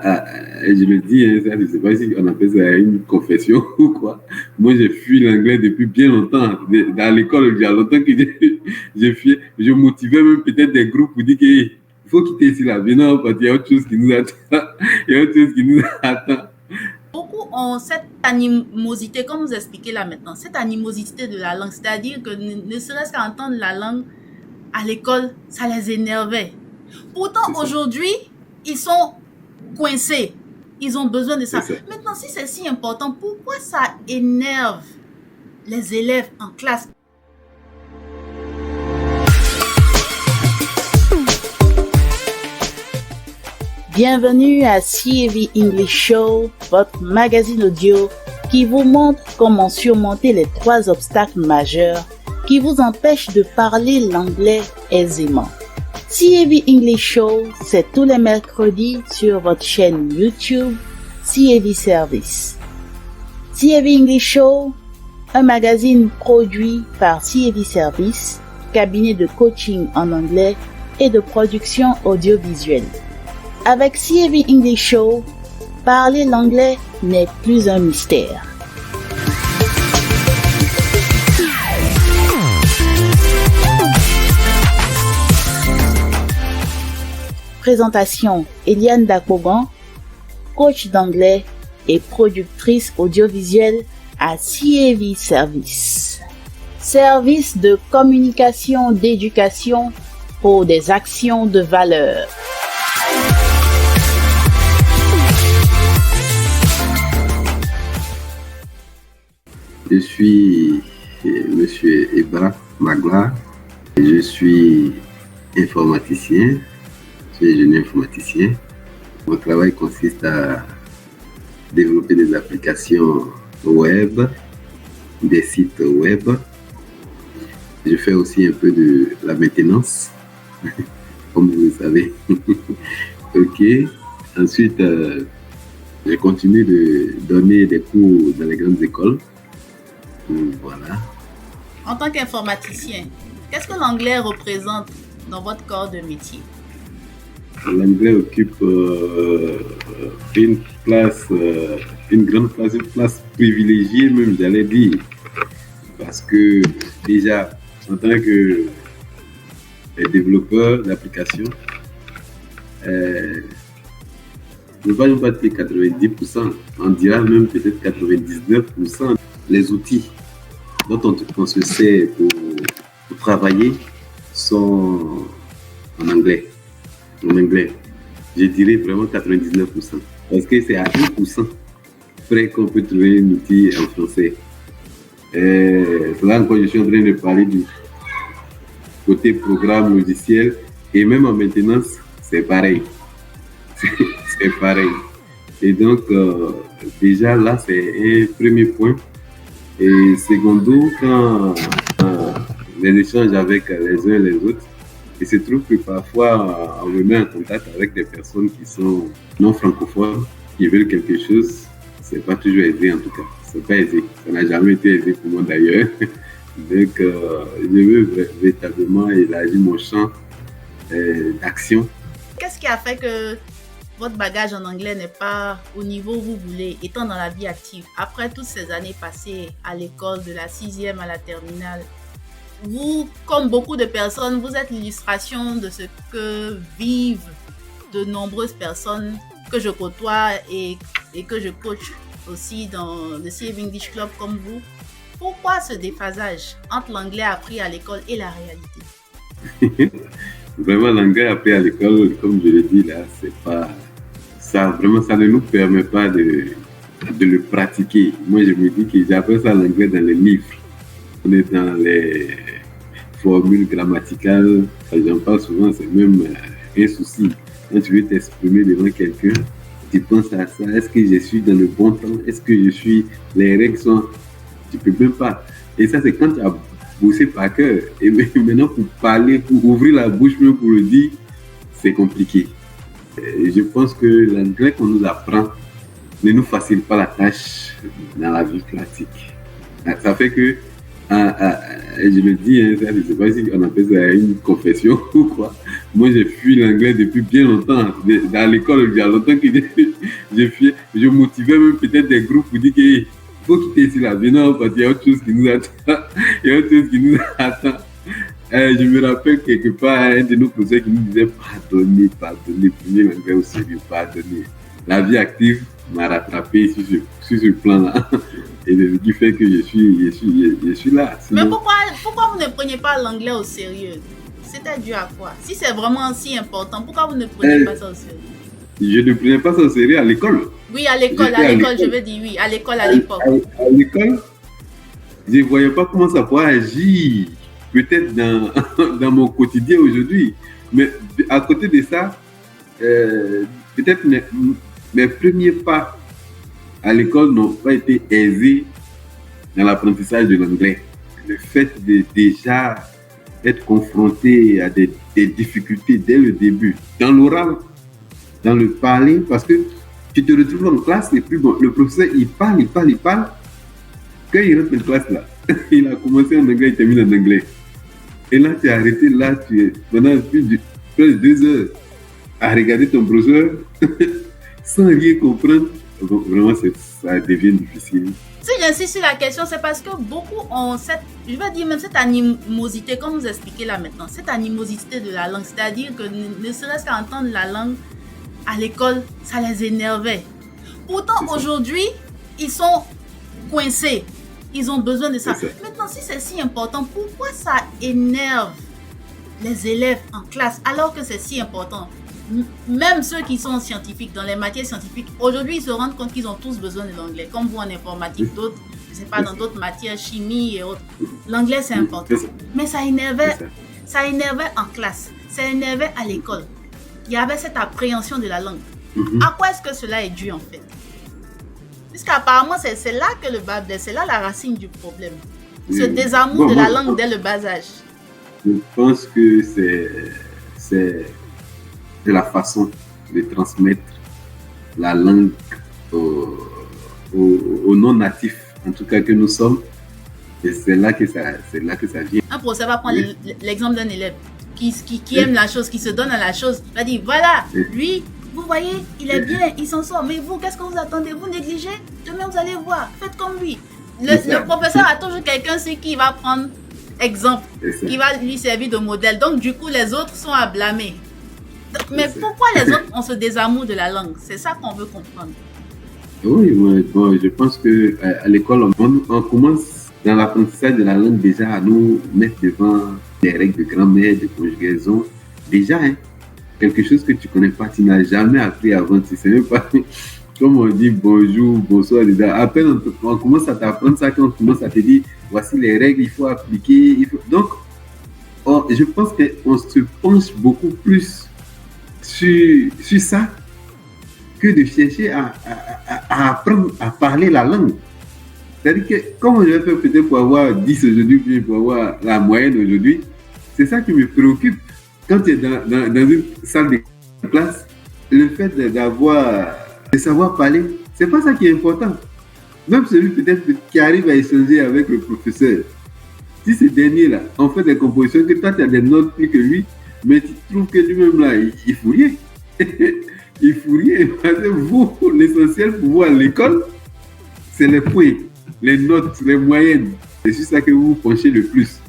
Je le dis, hein, ça, je ne sais pas si on appelle ça une confession ou quoi. Moi, j'ai fui l'anglais depuis bien longtemps. Dans l'école, il y a longtemps que j'ai fui. Je motivais même peut-être des groupes pour dire qu'il faut quitter ici là. Maintenant, parce qu'il y a autre chose qui nous attend. Il y a autre chose qui nous attend. Beaucoup ont cette animosité, comme vous expliquez là maintenant, cette animosité de la langue. C'est-à-dire que ne serait-ce qu'à entendre la langue à l'école, ça les énervait. Pourtant, aujourd'hui, ils sont coincés. Ils ont besoin de ça. Maintenant, si c'est si important, pourquoi ça énerve les élèves en classe? Bienvenue à CAV English Show, votre magazine audio qui vous montre comment surmonter les 3 obstacles majeurs qui vous empêchent de parler l'anglais aisément. CAV English Show, c'est tous les mercredis sur votre chaîne YouTube CAV Service. CAV English Show, un magazine produit par CAV Service, cabinet de coaching en anglais et de production audiovisuelle. Avec CAV English Show, parler l'anglais n'est plus un mystère. Présentation: Eliane Dakogan, coach d'anglais et productrice audiovisuelle à CAV Service. Service de communication d'éducation pour des actions de valeur. Je suis Monsieur Ebra Magla. Je suis informaticien. Je suis ingénieur informaticien. Mon travail consiste à développer des applications web, des sites web. Je fais aussi un peu de la maintenance, comme vous le savez. Ok. Ensuite, je continue de donner des cours dans les grandes écoles. Voilà. En tant qu'informaticien, qu'est-ce que l'anglais représente dans votre corps de métier? L'anglais occupe une grande place, une place privilégiée même, j'allais dire. Parce que déjà, en tant que développeur d'applications, je ne vais pas dire 90%, on dira même peut-être 99%. Les outils dont on se sert pour travailler sont en anglais. En anglais, je dirais vraiment 99%. Parce que c'est à 1% près qu'on peut trouver un outil en français. Là encore, je suis en train de parler du côté programme logiciel. Et même en maintenance, c'est pareil. C'est pareil. Et donc, déjà là, c'est un premier point. Et secondo, quand les échanges avec les uns et les autres, il se trouve que parfois, on me met en contact avec des personnes qui sont non francophones, qui veulent quelque chose. C'est pas toujours aisé en tout cas. C'est pas aisé. Ça n'a jamais été aisé pour moi d'ailleurs. Donc, je veux véritablement élargir mon champ d'action. Qu'est-ce qui a fait que votre bagage en anglais n'est pas au niveau où vous voulez, étant dans la vie active? Après toutes ces années passées à l'école, de la 6e à la terminale, vous, comme beaucoup de personnes, vous êtes l'illustration de ce que vivent de nombreuses personnes que je côtoie et que je coach aussi dans le CAV English Club comme vous. Pourquoi ce déphasage entre l'anglais appris à l'école et la réalité? Vraiment, l'anglais appris à l'école, comme je l'ai dit là, c'est pas ça. Vraiment, ça ne nous permet pas de le pratiquer. Moi, je me dis que j'appelle ça l'anglais dans les livres. On est dans les formules grammaticales. J'en parle souvent, c'est même un souci. Quand tu veux t'exprimer devant quelqu'un, tu penses à ça. Est-ce que je suis dans le bon temps? Est-ce que je suis... Les règles sont... Tu peux même pas. Et ça, c'est quand tu as bossé par cœur. Et maintenant, pour parler, pour ouvrir la bouche même pour le dire, c'est compliqué. Et je pense que l'anglais qu'on nous apprend ne nous facilite pas la tâche dans la vie pratique. Ça fait que, je le dis, hein, je ne sais pas si on appelle ça une confession ou quoi, Moi, j'ai fui l'anglais depuis bien longtemps. Dans l'école, il y a longtemps que j'ai fui. Je motivais même peut-être des groupes pour dire qu'il faut quitter ici là. Venons, parce qu'il y a autre chose qui nous attend. Il y a autre chose qui nous attend. Je me rappelle quelque part un de nos professeurs qui nous disait pardonnez, prenez l'anglais au sérieux, pardonnez. La vie active m'a rattrapé sur ce plan-là. Et ce qui fait que je suis là. Sinon... Mais pourquoi vous ne preniez pas l'anglais au sérieux? C'était dû à quoi? Si c'est vraiment si important, pourquoi vous ne prenez pas ça au sérieux? Je ne prenais pas ça au sérieux à l'école. Oui, à l'école, je veux dire oui, à l'école à l'époque. À l'école, je ne voyais pas comment ça pourrait agir, peut-être dans mon quotidien aujourd'hui. Mais à côté de ça, peut-être mes premiers pas à l'école n'ont pas été aisés dans l'apprentissage de l'anglais. Le fait de déjà être confronté à des difficultés dès le début, dans l'oral, dans le parler, parce que tu te retrouves en classe et puis bon, le professeur il parle. Quand il rentre en classe là, il a commencé en anglais, il termine en anglais. Et là, tu es arrêté, là, tu es pendant plus de 2 heures à regarder ton professeur sans rien comprendre. Donc, vraiment, ça devient difficile. Si j'insiste sur la question, c'est parce que beaucoup ont je vais dire même cette animosité, comme vous expliquez là maintenant, cette animosité de la langue, c'est-à-dire que ne serait-ce qu'à entendre la langue à l'école, ça les énervait. Pourtant, aujourd'hui, ils sont coincés. Ils ont besoin de ça. Maintenant, si c'est si important, pourquoi ça énerve les élèves en classe alors que c'est si important? Même ceux qui sont scientifiques, dans les matières scientifiques, aujourd'hui, ils se rendent compte qu'ils ont tous besoin de l'anglais. Comme vous en informatique, d'autres, je ne sais pas, dans d'autres matières, chimie et autres. L'anglais, c'est important. Mais ça énervait en classe. Ça énervait à l'école. Il y avait cette appréhension de la langue. À quoi est-ce que cela est dû, en fait? Puisqu'apparemment, c'est là que le bas blesse, c'est là la racine du problème. Ce désamour de la langue dès le bas âge. Je pense que c'est de la façon de transmettre la langue aux non-natifs, en tout cas que nous sommes. Et c'est là que ça vient. Un professeur va prendre l'exemple d'un élève qui aime la chose, qui se donne à la chose. Il va dire, voilà, lui, vous voyez, il est bien, il s'en sort. Mais vous, qu'est-ce que vous attendez? Vous négligez? Demain, vous allez voir. Faites comme lui. Le professeur a toujours quelqu'un sur qui il va prendre exemple, qui va lui servir de modèle. Donc, du coup, les autres sont à blâmer. Mais pourquoi les autres ont ce désamour de la langue? C'est ça qu'on veut comprendre. Oui, bon, je pense qu'à l'école, on commence dans l'apprentissage de la langue déjà à nous mettre devant des règles de grammaire, de conjugaison. Déjà, quelque chose que tu ne connais pas, tu n'as jamais appris avant. Tu ne sais même pas, comme on dit bonjour, bonsoir. Après, on commence à t'apprendre ça, quand on commence à te dire voici les règles, il faut appliquer. Donc, je pense qu'on se penche beaucoup plus sur ça que de chercher à apprendre à parler la langue. C'est-à-dire que comment je vais faire peut-être pour avoir 10 aujourd'hui, puis pour avoir la moyenne aujourd'hui, c'est ça qui me préoccupe. Quand tu es dans une salle de classe, le fait de savoir parler, c'est pas ça qui est important. Même celui peut-être qui arrive à échanger avec le professeur, si ce dernier-là, on fait des compositions que toi tu as des notes plus que lui, mais tu trouves que lui-même là, il fout rien. Il fout rien. Parce que vous, l'essentiel pour vous à l'école, c'est les points, les notes, les moyennes. C'est sur ça que vous vous penchez le plus.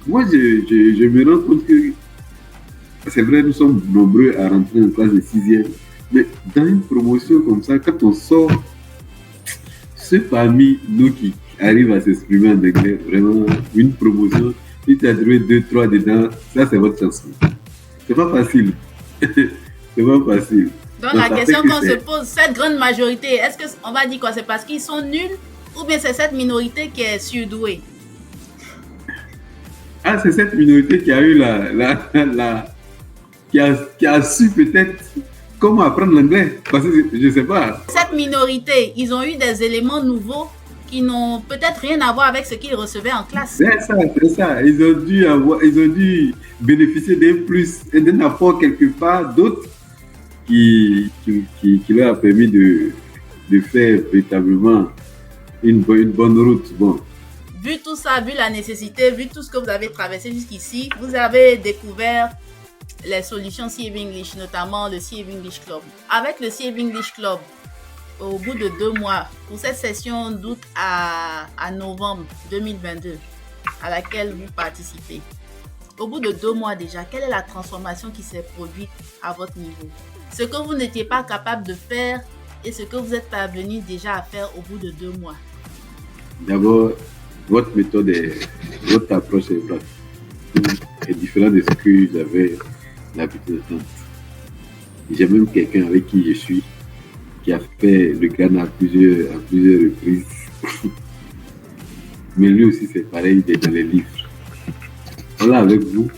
Moi, je me rends compte que c'est vrai, nous sommes nombreux à rentrer en classe de 6e, mais dans une promotion comme ça, quand on sort, ceux parmi nous qui arrivent à s'exprimer en anglais, vraiment, une promotion, si tu as trouvé 2-3 dedans, ça c'est votre chanson. C'est pas facile. C'est pas facile. Donc la question qu'on se pose, cette grande majorité, est-ce qu'on va dire quoi? C'est parce qu'ils sont nuls ou bien c'est cette minorité qui est surdouée? Ah, c'est cette minorité qui a eu qui a su peut-être comment apprendre l'anglais. Parce que je sais pas. Cette minorité, ils ont eu des éléments nouveaux qui n'ont peut-être rien à voir avec ce qu'ils recevaient en classe. C'est ça. Ils ont dû bénéficier d'un plus et d'un apport quelque part d'autre qui leur a permis de faire véritablement une bonne route. Bon. Vu tout ça, vu la nécessité, vu tout ce que vous avez traversé jusqu'ici, vous avez découvert les solutions CAV English, notamment le CAV English Club. Avec le CAV English Club, au bout de 2 mois, pour cette session d'août à novembre 2022, à laquelle vous participez, au bout de 2 mois déjà, quelle est la transformation qui s'est produite à votre niveau? Ce que vous n'étiez pas capable de faire et ce que vous êtes parvenu déjà à faire au bout de 2 mois. D'abord, votre méthode, votre approche est différente de ce que j'avais l'habitude d'entendre. J'ai même quelqu'un avec qui je suis qui a fait le Ghana à plusieurs reprises. Mais lui aussi, c'est pareil, il est dans les livres. Voilà, avec vous,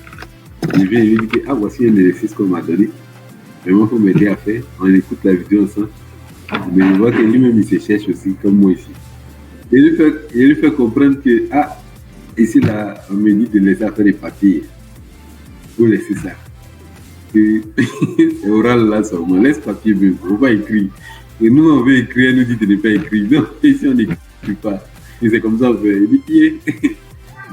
je viens lui dire que voici un exercice qu'on m'a donné. Vraiment, il faut m'aider à faire. On écoute la vidéo ensemble. Mais je vois que lui-même, il se cherche aussi, comme moi ici. Et lui fait comprendre que, ici, là, on me dit de laisser faire des papiers. Il faut laisser ça. C'est oral là, ça. On laisse papier même. On va écrire. Et nous, on veut écrire, elle nous dit de ne pas écrire. Non, ici, on n'écrit pas. Et c'est comme ça, on fait.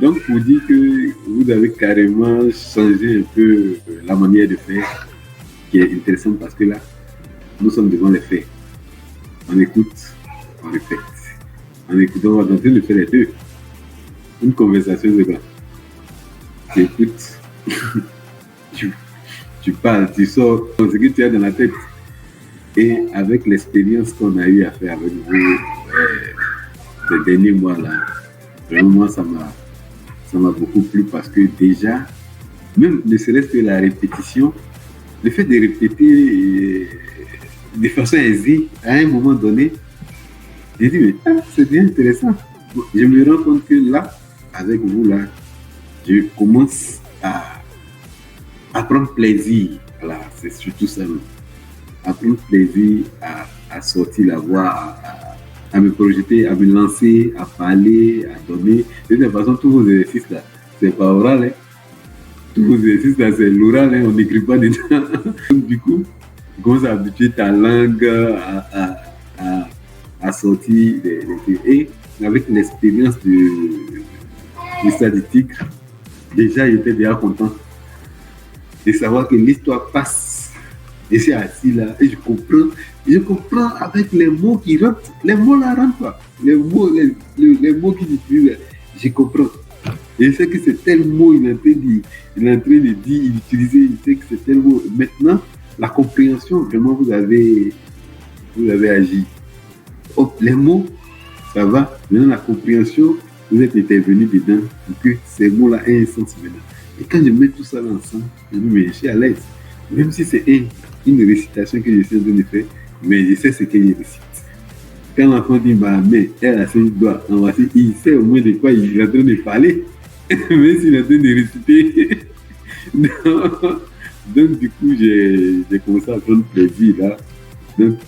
Donc, pour dire que vous avez carrément changé un peu la manière de faire, qui est intéressante parce que là, nous sommes devant les faits. On écoute, on répète. En écoutant, on va tenter de faire les deux. Une conversation, c'est quoi? Tu écoutes, tu parles, tu sors ce que tu as dans la tête. Et avec l'expérience qu'on a eu à faire avec vous ces derniers mois-là, vraiment, ça m'a beaucoup plu parce que déjà, même ne serait-ce que la répétition, le fait de répéter de façon aisée à un moment donné, j'ai dit, mais c'est bien intéressant. Je me rends compte que là, avec vous, là, je commence à prendre plaisir. Voilà, c'est surtout ça. À prendre plaisir à sortir la voix, à me projeter, à me lancer, à parler, à donner. De toute façon, tous vos exercices là, c'est pas oral. Hein. Tous vos exercices là, c'est l'oral. Hein. On n'écrit pas dedans. Donc, du coup, tu commences à habituer ta langue à sortir. Et avec l'expérience du Stade du Tigre, déjà, j'étais bien content de savoir que l'histoire passe. Et c'est assis là, et je comprends avec les mots qui rentrent. Les mots là rentrent pas. Les mots qu'il utilise, je comprends. Et je sais que c'est tel mot il est en train de dire, d'utiliser, je sais que c'est tel mot. Maintenant, la compréhension, vraiment, vous avez agi. Hop, les mots, ça va. Maintenant, la compréhension, vous êtes intervenu dedans pour que ces mots-là aient un sens maintenant. Et quand je mets tout ça ensemble, je suis à l'aise. Même si c'est une récitation que je suis en train de faire, mais je sais ce que je récite. Quand l'enfant dit ma main, elle a ses doigts, il sait au moins de quoi il est en train de parler, même s'il est en train de réciter. Donc, du coup, j'ai commencé à prendre plaisir là. Donc,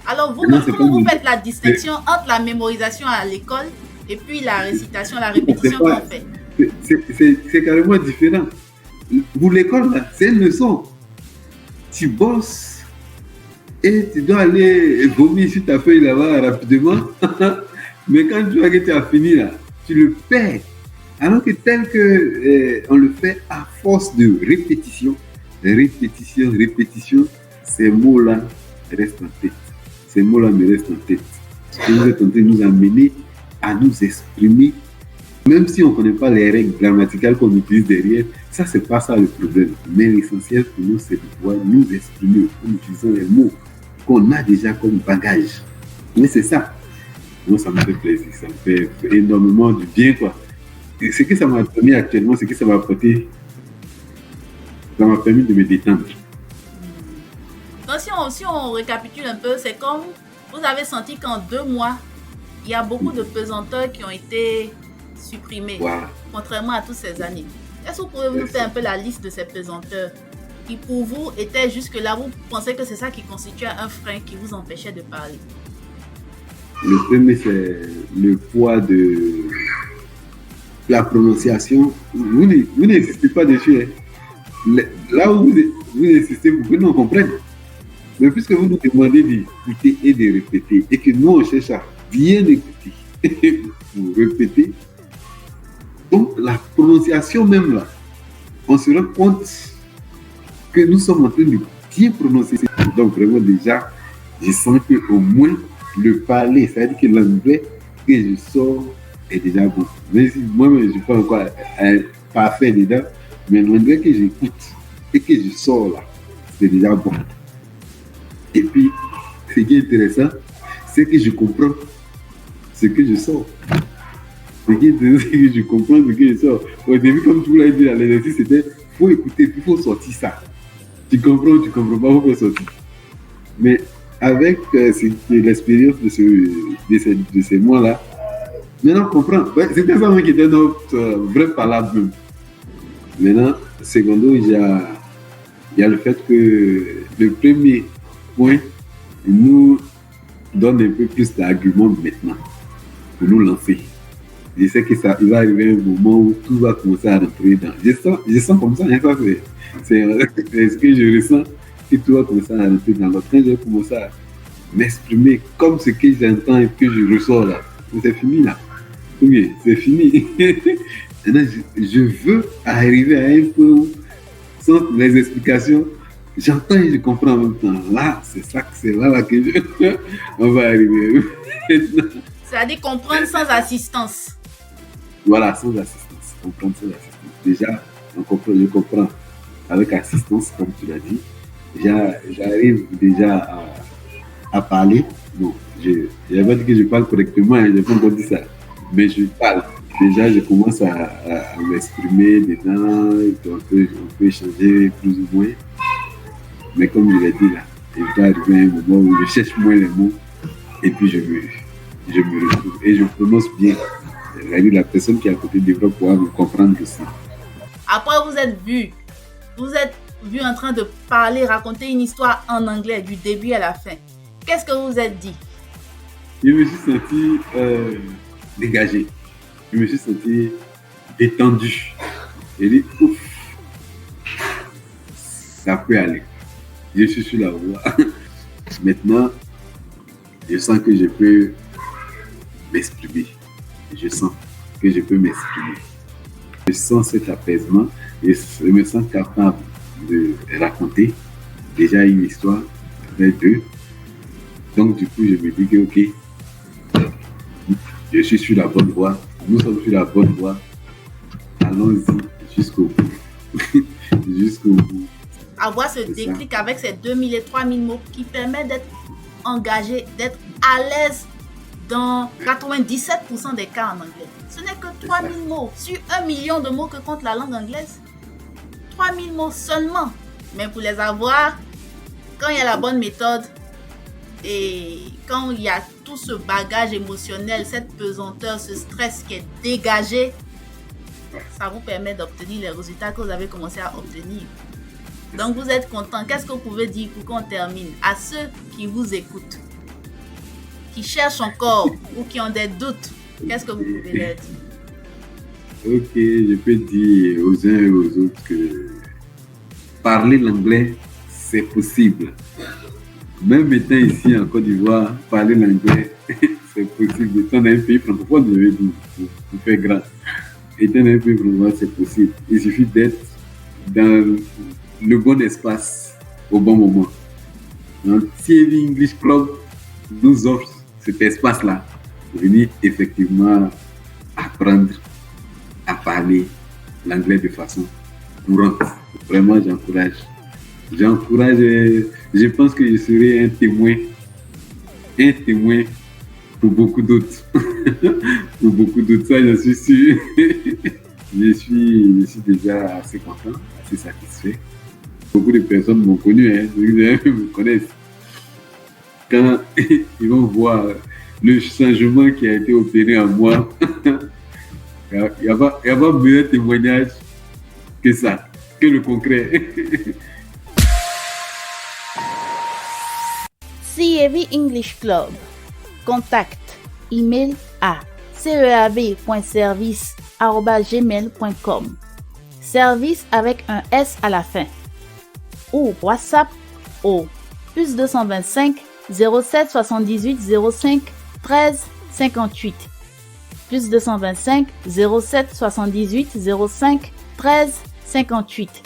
alors, vous faites la distinction entre la mémorisation à l'école et puis la récitation, la répétition qu'on fait. C'est carrément différent. Pour l'école, là, c'est une leçon. Tu bosses et tu dois aller vomir sur ta feuille là-bas rapidement. Mais quand tu vois que tu as fini là, tu le perds. Alors que tel que on le fait à force de répétition, ces mots-là restent en tête. Ces mots-là me restent en tête. Ce que vous êtes en train de nous amener à nous exprimer, même si on ne connaît pas les règles grammaticales qu'on utilise derrière, ça, c'est pas ça le problème. Mais l'essentiel pour nous, c'est de pouvoir nous exprimer en utilisant les mots qu'on a déjà comme bagage. Mais c'est ça. Moi, ça me fait plaisir. Ça me fait énormément du bien, quoi. Et ce que ça m'a donné actuellement, c'est que ça m'a apporté. Ça m'a permis de me détendre. Donc, si on récapitule un peu, c'est comme vous avez senti qu'en 2 mois, il y a beaucoup de pesanteurs qui ont été supprimés, contrairement à toutes ces années. Est-ce que vous pouvez nous faire un peu la liste de ces pesanteurs qui, pour vous, étaient jusque-là, vous pensez que c'est ça qui constituait un frein qui vous empêchait de parler? Le premier, c'est le poids de la prononciation. Vous n'insistez pas dessus. Hein. Là où vous insistez pour que nous on comprenne. Mais puisque vous nous demandez d'écouter et de répéter, et que nous on cherche à bien écouter pour répéter, donc la prononciation même là, on se rend compte que nous sommes en train de bien prononcer. Donc vraiment déjà, je sens qu'au moins le parler, c'est-à-dire que l'anglais que je sors est déjà bon. Même si moi-même je ne suis pas encore parfait dedans, mais l'anglais que j'écoute et que je sors là, c'est déjà bon. Et puis, ce qui est intéressant, c'est que je comprends ce que je sors. Ce qui est intéressant, c'est que je comprends ce que je sors. Au début, comme tu vous l'avez dit, l'exercice, c'était faut écouter, puis il faut sortir ça. Tu comprends pas, il faut sortir. Mais avec l'expérience de ces mois-là, maintenant on comprend. Ouais, c'était ça qui était notre vrai palabre même. Maintenant, secondo, il y a le fait que le premier point nous donne un peu plus d'arguments maintenant pour nous lancer. Je sais que il va arriver un moment où tout va commencer à rentrer dans. Je sens comme ça, hein, ça c'est ce que je ressens, que tout va commencer à rentrer dans l'autre. Quand je vais commencer à m'exprimer comme ce que j'entends et que je ressors là, c'est fini là. Oui, c'est fini. Maintenant, je veux arriver à un point où, sans les explications, j'entends et je comprends en même temps. Là, c'est là que on va arriver. C'est-à-dire comprendre sans assistance. Voilà, sans assistance. Comprendre sans assistance. Déjà, je comprends avec assistance, comme tu l'as dit. J'arrive déjà à parler. Bon, je n'ai pas dit que je parle correctement, je n'ai pas encore dit ça. Mais je parle. Déjà, je commence à m'exprimer dedans. On peut échanger plus ou moins. Mais comme je l'ai dit là, il va arriver un moment où je cherche moins les mots et puis je me retrouve et je prononce bien. La personne qui est à côté devrait pouvoir me comprendre aussi. Après, vous êtes vu en train de parler, raconter une histoire en anglais du début à la fin. Qu'est-ce que vous vous êtes dit? Je me suis senti dégagé. Je me suis senti détendu. J'ai dit, ouf, ça peut aller. Je suis sur la voie. Maintenant, je sens que je peux m'exprimer. Je sens que je peux m'exprimer. Je sens cet apaisement et je me sens capable de raconter déjà une histoire avec deux. Donc, du coup, je me dis que, ok, je suis sur la bonne voie. Nous sommes sur la bonne voie. Allons-y jusqu'au bout. Jusqu'au bout. Avoir ce déclic avec ces 2000 et 3000 mots qui permet d'être engagé, d'être à l'aise dans 97% des cas en anglais. Ce n'est que 3000 mots sur 1 million de mots que compte la langue anglaise. 3000 mots seulement. Mais pour les avoir, quand il y a la bonne méthode et quand il y a tout ce bagage émotionnel, cette pesanteur, ce stress qui est dégagé, ça vous permet d'obtenir les résultats que vous avez commencé à obtenir. Donc vous êtes content. Qu'est-ce que vous pouvez dire pour qu'on termine à ceux qui vous écoutent, qui cherchent encore ou qui ont des doutes? Qu'est-ce que vous pouvez leur dire? Ok, je peux dire aux uns et aux autres que parler l'anglais, c'est possible. Même étant ici en Côte d'Ivoire, parler l'anglais, c'est possible. Étant dans un pays francophone, je vais dire, pour faire grand. Étant dans un pays francophone, c'est possible. Il suffit d'être dans le bon espace au bon moment. Donc, CAV English Club nous offre cet espace-là pour venir effectivement apprendre à parler l'anglais de façon courante. Vraiment, j'encourage. Je pense que je serai un témoin pour beaucoup d'autres. Pour beaucoup d'autres, ça, j'en suis sûr. Je suis déjà assez content, assez satisfait. Beaucoup de personnes m'ont connu, me connaissent. Quand ils vont voir le changement qui a été opéré en moi, il n'y a pas meilleur témoignage que ça, que le concret. CAV English Club. Contact, email à ceab.service@gmail.com. Service avec un S à la fin. Ou WhatsApp au +225 07 78 05 13 58. +225 07 78 05 13 58.